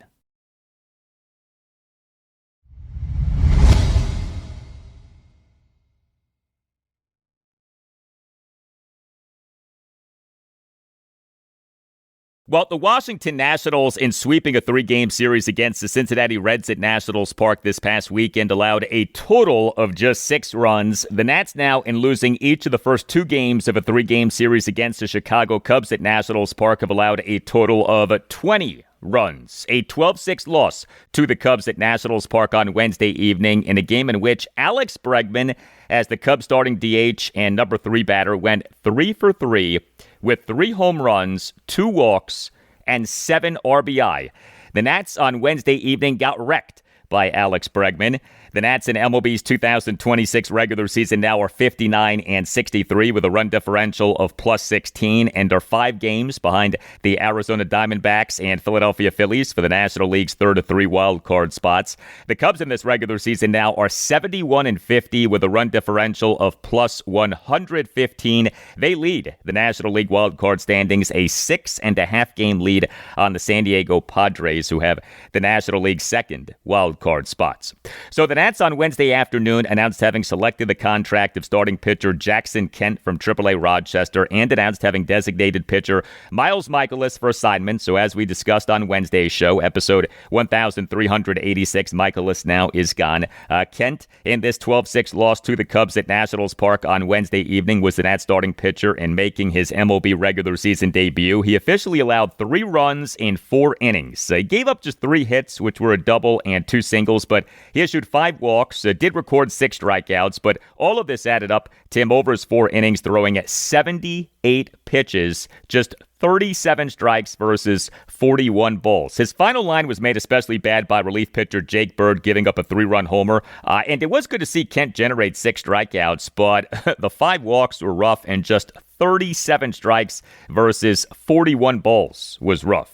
Well, the Washington Nationals, in sweeping a 3-game series against the Cincinnati Reds at Nationals Park this past weekend, allowed a total of just 6 runs. The Nats now, in losing each of the first 2 games of a 3-game series against the Chicago Cubs at Nationals Park, have allowed a total of 20 runs. A 12-6 loss to the Cubs at Nationals Park on Wednesday evening in a game in which Alex Bregman, as the Cubs starting DH and number 3 batter, went 3 for 3 with 3 home runs, 2 walks, and 7 RBI. The Nats on Wednesday evening got wrecked by Alex Bregman. The Nats in MLB's 2026 regular season now are 59-63 with a run differential of plus 16 and are 5 games behind the Arizona Diamondbacks and Philadelphia Phillies for the National League's 3rd of 3 wild card spots. The Cubs in this regular season now are 71-50 with a run differential of plus 115. They lead the National League wild card standings, a 6.5 game lead on the San Diego Padres, who have the National League's 2nd wild card spots. So the Nats on Wednesday afternoon announced having selected the contract of starting pitcher Jackson Kent from AAA Rochester and announced having designated pitcher Miles Mikolas for assignment. So as we discussed on Wednesday's show, episode 1386, Mikolas now is gone. Kent, in this 12-6 loss to the Cubs at Nationals Park on Wednesday evening, was the Nats starting pitcher in making his MLB regular season debut. He officially allowed 3 runs in 4 innings. He gave up just 3 hits, which were a double and 2 singles, but he issued 5 walks, did record 6 strikeouts, but all of this added up to him over his 4 innings, throwing at 78 pitches, just 37 strikes versus 41 balls. His final line was made especially bad by relief pitcher Jake Bird giving up a 3-run homer, and it was good to see Kent generate 6 strikeouts, but the 5 walks were rough, and just 37 strikes versus 41 balls was rough.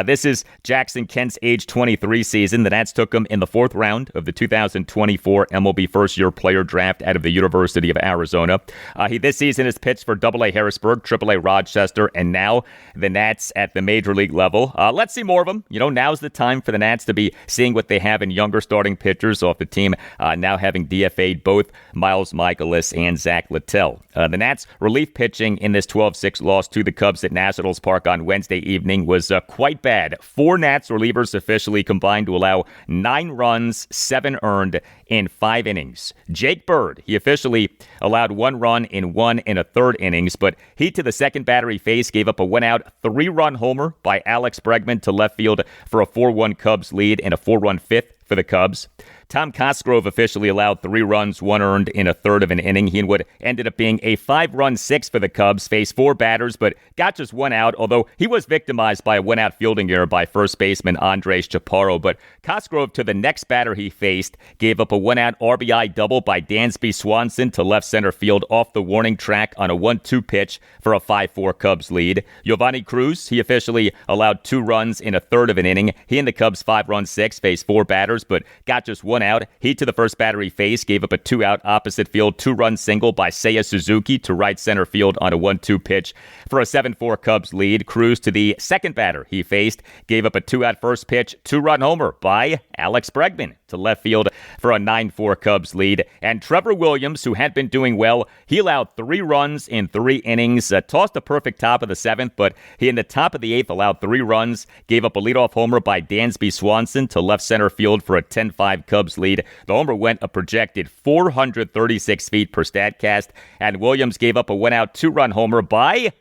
This is Jackson Kent's age 23 season. The Nats took him in the 4th round of the 2024 MLB first-year player draft out of the University of Arizona. He this season has pitched for AA Harrisburg, AAA Rochester, and now the Nats at the major league level. Let's see more of him. Now's the time for the Nats to be seeing what they have in younger starting pitchers off the team, now having DFA'd both Miles Mikolas and Zach Littell. The Nats relief pitching in this 12-6 loss to the Cubs at Nationals Park on Wednesday evening was quite bad. 4 Nats relievers officially combined to allow 9 runs, 7 earned in 5 innings. Jake Bird, he officially allowed 1 run in 1 1/3 innings, but he to the second batter he faced gave up a 1-out, 3-run homer by Alex Bregman to left field for a 4-1 Cubs lead and a 4-run 5th for the Cubs. Tom Cosgrove officially allowed 3 runs, 1 earned in 1/3 of an inning. He and what ended up being a 5-run 6 for the Cubs, faced 4 batters, but got just 1 out, although he was victimized by a 1-out fielding error by first baseman Andres Chaparro. But Cosgrove, to the next batter he faced, gave up a 1-out RBI double by Dansby Swanson to left center field off the warning track on a 1-2 pitch for a 5-4 Cubs lead. Giovanni Cruz, he officially allowed 2 runs in 1/3 of an inning. He and the Cubs' 5-run 6 faced 4 batters, but got just 1 out. He to the first batter he faced gave up a 2-out opposite field 2-run single by Seiya Suzuki to right center field on a 1-2 pitch for a 7-4 Cubs lead. Cruz to the second batter he faced gave up a 2-out first pitch 2-run homer by Alex Bregman to left field for a 9-4 Cubs lead. And Trevor Williams, who had been doing well, he allowed 3 runs in 3 innings, tossed a perfect top of the 7th, but he in the top of the 8th allowed 3 runs, gave up a leadoff homer by Dansby Swanson to left center field for a 10-5 Cubs lead. The homer went a projected 436 feet per Statcast, and Williams gave up a 1-out 2-run homer by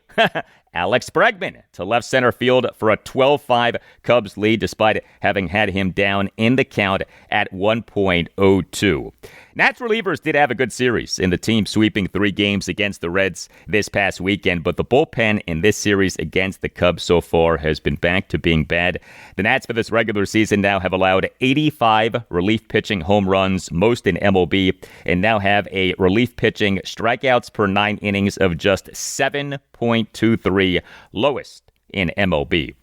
Alex Bregman to left center field for a 12-5 Cubs lead, despite having had him down in the count at 1.02. Nats relievers did have a good series in the team sweeping 3 games against the Reds this past weekend, but the bullpen in this series against the Cubs so far has been back to being bad. The Nats for this regular season now have allowed 85 relief pitching home runs, most in MLB, and now have a relief pitching strikeouts per 9 innings of just 7.23, lowest in MLB.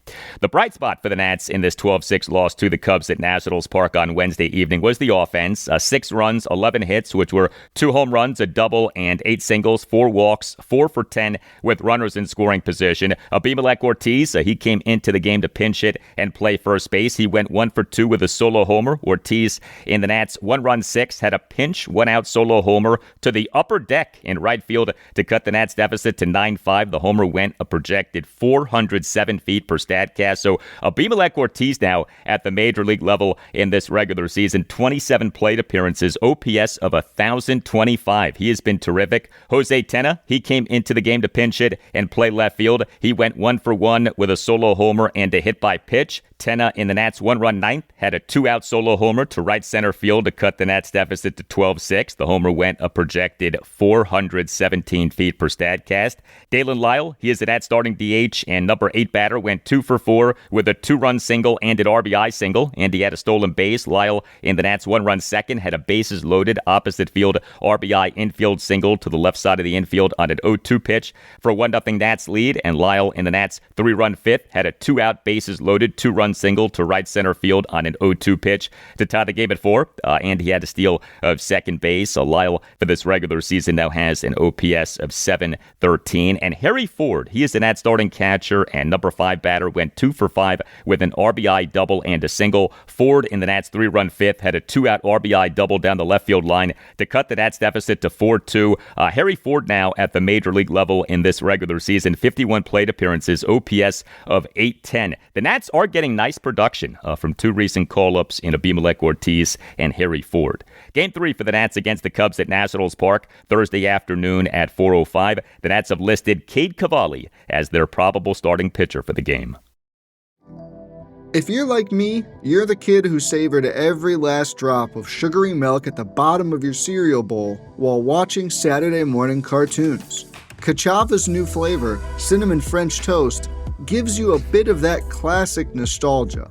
The bright spot for the Nats in this 12-6 loss to the Cubs at Nationals Park on Wednesday evening was the offense. 6 runs, 11 hits, which were 2 home runs, a double, and 8 singles, 4 walks, 4 for 10 with runners in scoring position. Abimelec Ortiz, he came into the game to pinch hit and play first base. He went 1 for 2 with a solo homer. Ortiz in the Nats' 1-run 6 had a pinch 1-out solo homer to the upper deck in right field to cut the Nats deficit to 9-5. The homer went a projected 407 feet per Statcast. So Abimelec Ortiz now at the major league level in this regular season, 27 plate appearances, OPS of 1,025. He has been terrific. Jose Tena, he came into the game to pinch hit and play left field. He went 1 for 1 with a solo homer and a hit by pitch Tenna in the Nats' one-run ninth had a two-out solo homer to right center field to cut the Nats' deficit to 12-6. The homer went a projected 417 feet per Statcast. Dalen Lyle, he is the Nats' starting DH, and number 8 batter went 2 for 4 with a 2-run single and an RBI single, and he had a stolen base. Lyle in the Nats' one-run second had a bases loaded opposite field RBI infield single to the left side of the infield on an 0-2 pitch for a 1-0 Nats lead, and Lyle in the Nats' 3-run fifth had a 2-out bases loaded 2-run single to right center field on an 0-2 pitch to tie the game at 4, and he had a steal of second base. So Lyle for this regular season now has an OPS of 713. And Harry Ford, he is the Nats starting catcher, and number 5 batter went 2 for 5 with an RBI double and a single. Ford in the Nats' 3-run fifth had a 2-out RBI double down the left field line to cut the Nats deficit to 4-2. Harry Ford now at the major league level in this regular season, 51 plate appearances, OPS of 810. The Nats are getting nice production from 2 recent call-ups in Abimelec Ortiz and Harry Ford. Game 3 for the Nats against the Cubs at Nationals Park Thursday afternoon at 4:05. The Nats have listed Cade Cavalli as their probable starting pitcher for the game. If you're like me, you're the kid who savored every last drop of sugary milk at the bottom of your cereal bowl while watching Saturday morning cartoons. Kachava's new flavor, Cinnamon French Toast, gives you a bit of that classic nostalgia.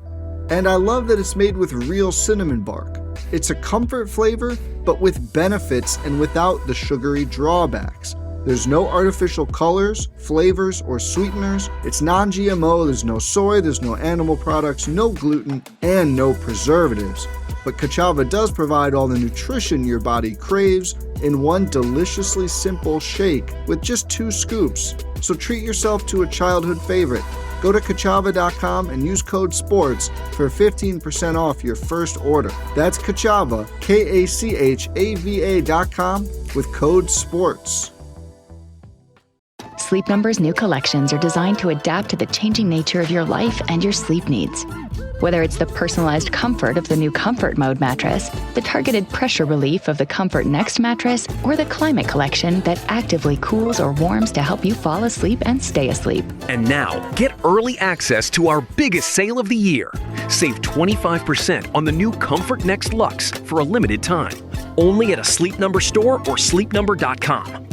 And I love that it's made with real cinnamon bark. It's a comfort flavor, but with benefits and without the sugary drawbacks. There's no artificial colors, flavors, or sweeteners. It's non-GMO, there's no soy, there's no animal products, no gluten, and no preservatives. But Kachava does provide all the nutrition your body craves in one deliciously simple shake with just 2 scoops. So treat yourself to a childhood favorite. Go to Kachava.com and use code SPORTS for 15% off your first order. That's Kachava, Kachava.com with code SPORTS. Sleep Number's new collections are designed to adapt to the changing nature of your life and your sleep needs. Whether it's the personalized comfort of the new Comfort Mode mattress, the targeted pressure relief of the Comfort Next mattress, or the Climate Collection that actively cools or warms to help you fall asleep and stay asleep. And now, get early access to our biggest sale of the year. Save 25% on the new Comfort Next Luxe for a limited time. Only at a Sleep Number store or sleepnumber.com.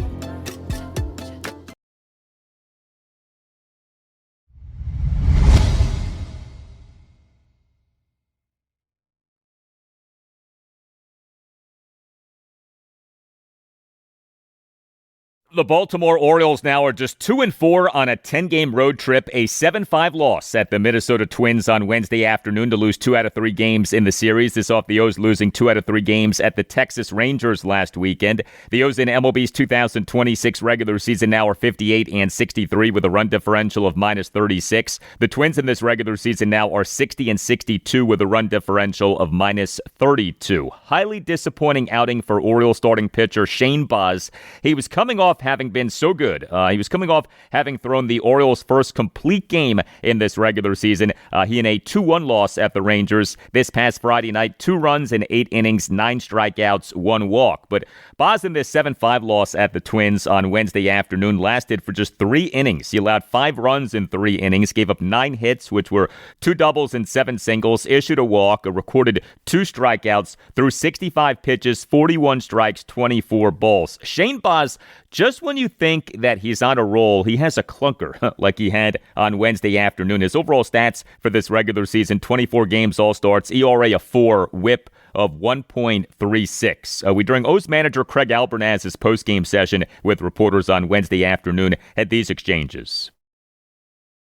The Baltimore Orioles now are just 2-4 on a 10-game road trip, a 7-5 loss at the Minnesota Twins on Wednesday afternoon to lose 2 out of 3 games in the series. This off the O's losing 2 out of 3 games at the Texas Rangers last weekend. The O's in MLB's 2026 regular season now are 58-63 with a run differential of -36. The Twins in this regular season now are 60-62 with a run differential of -32. Highly disappointing outing for Orioles starting pitcher Shane Baz. He was coming off having been so good. He was coming off having thrown the Orioles' first complete game in this regular season. He in a 2-1 loss at the Rangers this past Friday night. 2 runs in 8 innings, 9 strikeouts, 1 walk. But Baz in this 7-5 loss at the Twins on Wednesday afternoon lasted for just 3 innings. He allowed 5 runs in 3 innings, gave up 9 hits, which were 2 doubles and 7 singles, issued a walk, recorded 2 strikeouts, threw 65 pitches, 41 strikes, 24 balls. Shane Baz, just when you think that he's on a roll, he has a clunker like he had on Wednesday afternoon. His overall stats for this regular season, 24 games, all starts, ERA of 4, whip of 1.36. During O's manager Craig Albernaz's post-game session with reporters on Wednesday afternoon, had these exchanges.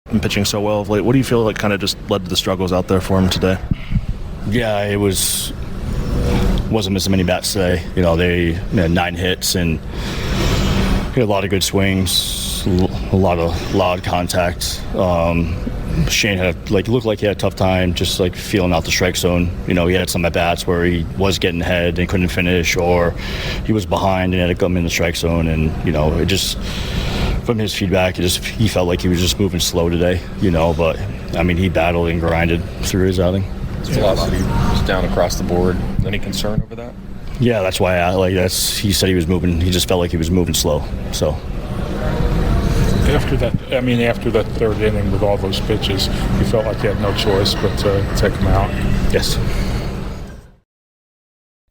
Been pitching so well of late. What do you feel like kind of just led to the struggles out there for him today? Yeah, it wasn't missing many bats today. They had 9 hits and he had a lot of good swings, a lot of loud contact. Shane had looked like he had a tough time just feeling out the strike zone. He had some at bats where he was getting ahead and couldn't finish, or he was behind and had to come in the strike zone. And it just, from his feedback, he felt like he was just moving slow today. But he battled and grinded through his outing. His velocity was down across the board. Any concern over that? Yeah, that's why he said he was moving. He just felt like he was moving slow. So After that third inning with all those pitches, you felt like you had no choice but to take them out. Yes.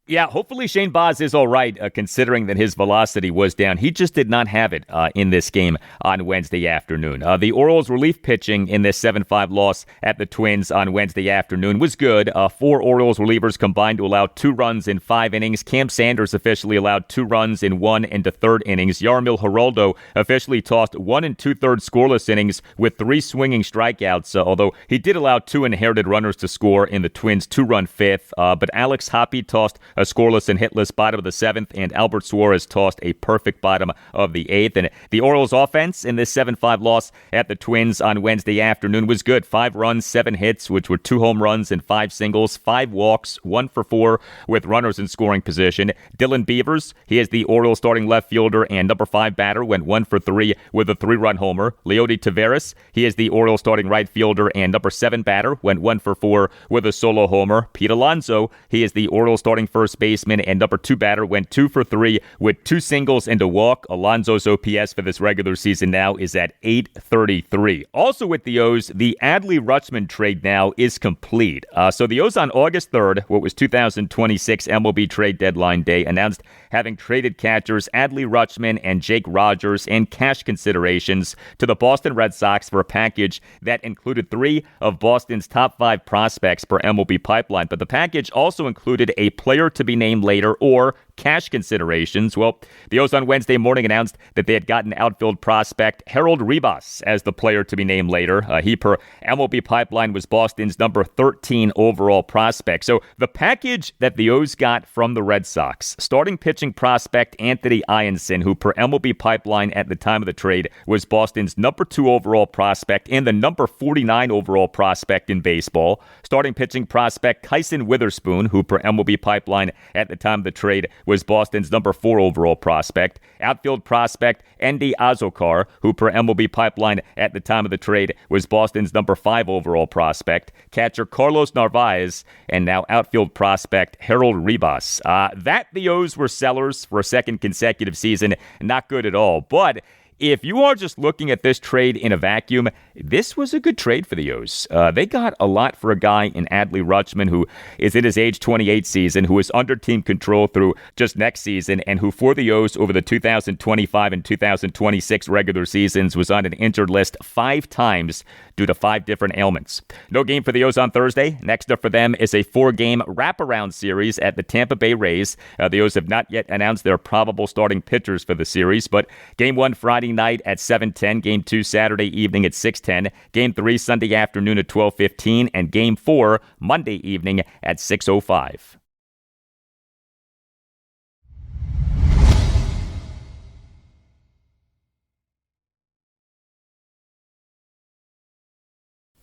Yeah, hopefully Shane Baz is all right, considering that his velocity was down. He just did not have it in this game on Wednesday afternoon. The Orioles relief pitching in this 7-5 loss at the Twins on Wednesday afternoon was good. 4 Orioles relievers combined to allow 2 runs in 5 innings. Cam Sanders officially allowed 2 runs in 1 and 1/3 innings. Yarmil Geraldo officially tossed 1 2/3 scoreless innings with 3 swinging strikeouts, although he did allow 2 inherited runners to score in the Twins' 2-run 5th. But Alex Hoppe tossed a scoreless and hitless bottom of the 7th, and Albert Suarez tossed a perfect bottom of the 8th. And the Orioles offense in this 7-5 loss at the Twins on Wednesday afternoon was good. 5 runs, 7 hits, which were 2 home runs and 5 singles, 5 walks, 1 for 4 with runners in scoring position. Dylan Beavers, he is the Orioles starting left fielder and number 5 batter, went 1 for 3 with a 3-run homer. Leody Taveras, he is the Orioles starting right fielder and number 7 batter, went 1 for 4 with a solo homer. Pete Alonso, he is the Orioles starting first baseman and number 2 batter, went 2 for 3 with 2 singles and a walk. Alonso's OPS for this regular season now is at .833. Also with the O's, the Adley Rutschman trade now is complete. So the O's on August 3rd, what was 2026 MLB trade deadline day, announced having traded catchers Adley Rutschman and Jake Rogers and cash considerations to the Boston Red Sox for a package that included 3 of Boston's top 5 prospects per MLB Pipeline. But the package also included a player to be named later or cash considerations. Well, the O's on Wednesday morning announced that they had gotten outfield prospect Harold Ribas as the player to be named later. He, per MLB Pipeline, was Boston's number 13 overall prospect. So the package that the O's got from the Red Sox, starting pitching prospect Anthony Ianson, who per MLB Pipeline at the time of the trade was Boston's number 2 overall prospect and the number 49 overall prospect in baseball. Starting pitching prospect Kyson Witherspoon, who per MLB Pipeline at the time of the trade was Boston's number 4 overall prospect. Outfield prospect Endy Azokar, who per MLB Pipeline at the time of the trade was Boston's number 5 overall prospect. Catcher Carlos Narvaez, and now outfield prospect Harold Ribas. That the O's were sellers for a second consecutive season. Not good at all. But if you are just looking at this trade in a vacuum, this was a good trade for the O's. They got a lot for a guy in Adley Rutschman, who is in his age 28 season, who is under team control through just next season, and who for the O's over the 2025 and 2026 regular seasons was on an injured list 5 times due to 5 different ailments. No game for the O's on Thursday. Next up for them is a 4-game wraparound series at the Tampa Bay Rays. The O's have not yet announced their probable starting pitchers for the series, but Game 1 Friday night at 7:10, Game 2 Saturday evening at 6:10, Game 3 Sunday afternoon at 12:15, and Game 4 Monday evening at 6:05.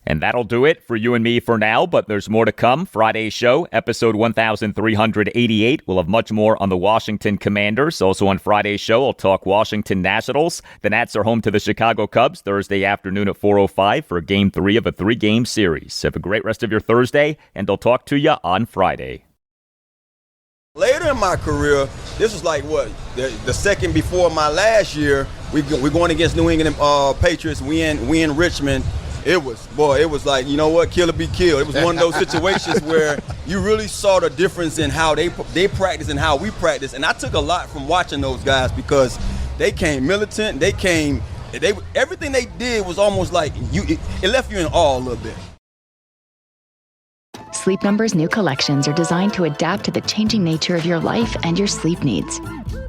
And that'll do it for you and me for now, but there's more to come. Friday's show, episode 1388. We'll have much more on the Washington Commanders. Also on Friday's show, I'll talk Washington Nationals. The Nats are home to the Chicago Cubs Thursday afternoon at 4:05 for Game 3 of a 3-game series. Have a great rest of your Thursday, and I'll talk to you on Friday. Later in my career, this was like the second before my last year. We're going against New England Patriots. We in Richmond. It was like, you know what, kill or be killed. It was one of those situations where you really saw the difference in how they practice and how we practice. And I took a lot from watching those guys because they came militant. Everything they did was almost like it left you in awe a little bit. Sleep Number's new collections are designed to adapt to the changing nature of your life and your sleep needs.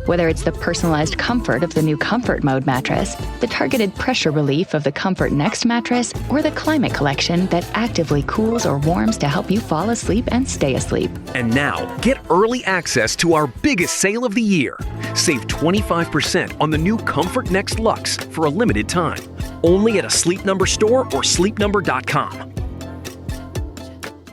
Whether it's the personalized comfort of the new Comfort Mode mattress, the targeted pressure relief of the Comfort Next mattress, or the Climate Collection that actively cools or warms to help you fall asleep and stay asleep. And now, get early access to our biggest sale of the year. Save 25% on the new Comfort Next Luxe for a limited time. Only at a Sleep Number store or sleepnumber.com.